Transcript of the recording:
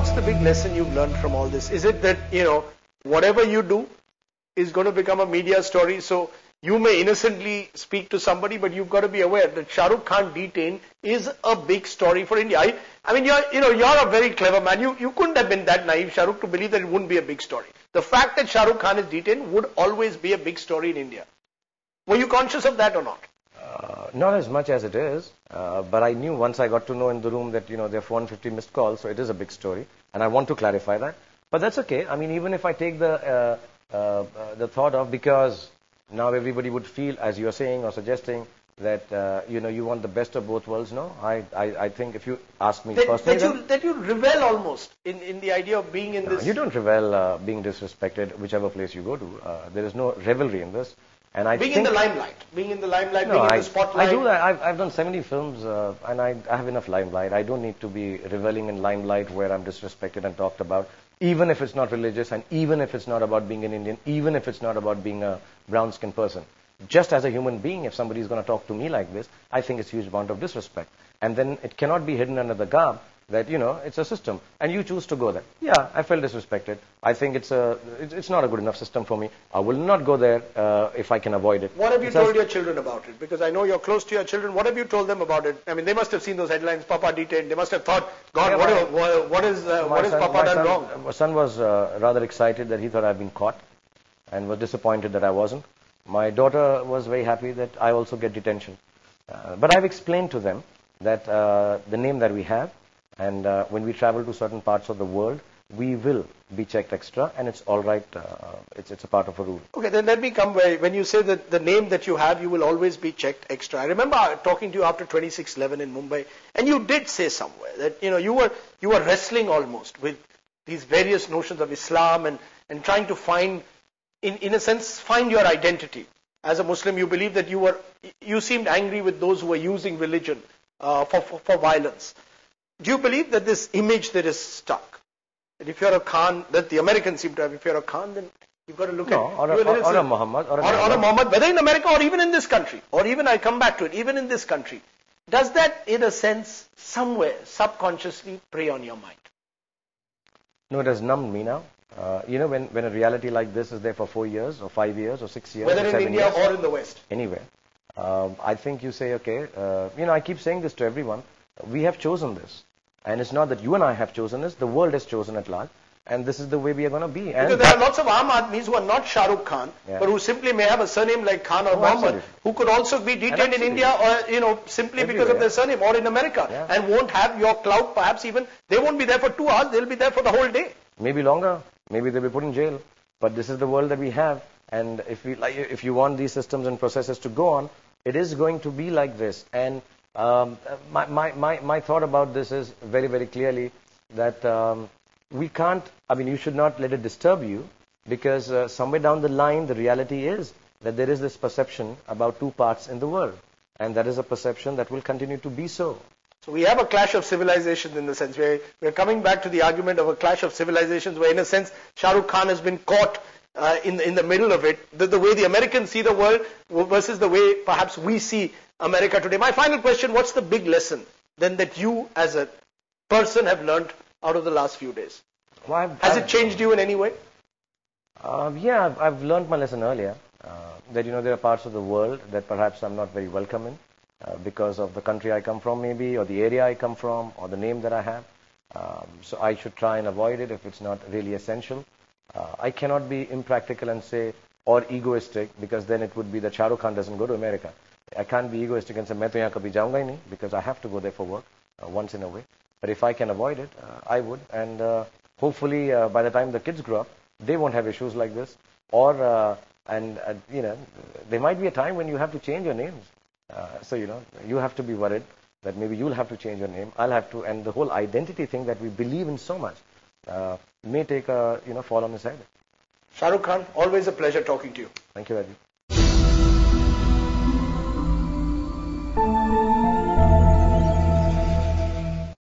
what's the big lesson you've learned from all this? Is it that, whatever you do is going to become a media story? So you may innocently speak to somebody, but you've got to be aware that Shah Rukh Khan detained is a big story for India. I mean, you're a very clever man. You couldn't have been that naive, Shah Rukh, to believe that it wouldn't be a big story. The fact that Shah Rukh Khan is detained would always be a big story in India. Were you conscious of that or not? Not as much as it is, but I knew once I got to know in the room that, there are 450 missed calls, so it is a big story, and I want to clarify that. But that's okay. I mean, even if I take the thought of, because now everybody would feel, as you are saying or suggesting, that, you want the best of both worlds. No, I think if you ask me personally... That you revel almost in the idea of being in this... You don't revel being disrespected, whichever place you go to. There is no revelry in this. And I being think, in the limelight, being in the spotlight. I do that. I've done 70 films, and I have enough limelight. I don't need to be reveling in limelight where I'm disrespected and talked about, even if it's not religious, and even if it's not about being an Indian, even if it's not about being a brown-skinned person. Just as a human being, if somebody is going to talk to me like this, I think it's a huge amount of disrespect. And then it cannot be hidden under the garb that, it's a system, and you choose to go there. Yeah, I felt disrespected. I think it's not a good enough system for me. I will not go there if I can avoid it. What have you told your children about it? Because I know you're close to your children. What have you told them about it? I mean, they must have seen those headlines, Papa detained. They must have thought, God, what is Papa done wrong? My son was rather excited that he thought I'd been caught, and was disappointed that I wasn't. My daughter was very happy that I also get detention. But I've explained to them that the name that we have, and when we travel to certain parts of the world, we will be checked extra, and it's all right. It's a part of a rule. Okay, then let me come when you say that the name that you have, you will always be checked extra. I remember talking to you after 26/11 in Mumbai, and you did say somewhere that you were wrestling almost with these various notions of Islam and trying to find, in a sense, find your identity. As a Muslim, you believe that you seemed angry with those who were using religion for violence. Do you believe that this image that is stuck, that if you're a Khan, that the Americans seem to have, if you're a Khan, then you've got to look at... Or a Muhammad. Or a Muhammad, whether in America or even in this country, or even, I come back to it, even in this country. Does that, in a sense, somewhere, subconsciously prey on your mind? No, it has numbed me now. When a reality like this is there for 4 years, or 5 years, or 6 years, whether or 7 in India years, or in the West. Anywhere. I think you say, okay, I keep saying this to everyone. We have chosen this. And it's not that you and I have chosen this, the world has chosen at large. And this is the way we are going to be. And because there are lots of Aam Admis who are not Shah Rukh Khan, but who simply may have a surname like Khan or Muhammad, who could also be detained in India or, simply because of their surname, or in America, and won't have your clout, perhaps even, they won't be there for 2 hours, they'll be there for the whole day. Maybe longer, maybe they'll be put in jail. But this is the world that we have. And if you want these systems and processes to go on, it is going to be like this. And my thought about this is very, very clearly that we can't, you should not let it disturb you, because somewhere down the line, the reality is that there is this perception about 2 parts in the world. And that is a perception that will continue to be so. So we have a clash of civilizations in the sense. We're coming back to the argument of a clash of civilizations where, in a sense, Shah Rukh Khan has been caught in the middle of it. The way the Americans see the world versus the way perhaps we see America today. My final question, what's the big lesson then that you as a person have learned out of the last few days? Well, has it changed you in any way? Yeah, I've learned my lesson earlier. That, there are parts of the world that perhaps I'm not very welcome in. Because of the country I come from maybe, or the area I come from, or the name that I have. So I should try and avoid it if it's not really essential. I cannot be impractical and say, or egoistic, because then it would be that Shah Rukh Khan doesn't go to America. I can't be egoistic and say, main to yahan kabhi jaunga hi nahi, because I have to go there for work once in a way. But if I can avoid it, I would. And hopefully by the time the kids grow up, they won't have issues like this. Or, there might be a time when you have to change your names. So, you have to be worried that maybe you'll have to change your name, I'll have to, and the whole identity thing that we believe in so much may take a, fall on his head. Shah Rukh Khan, always a pleasure talking to you. Thank you, Rajiv.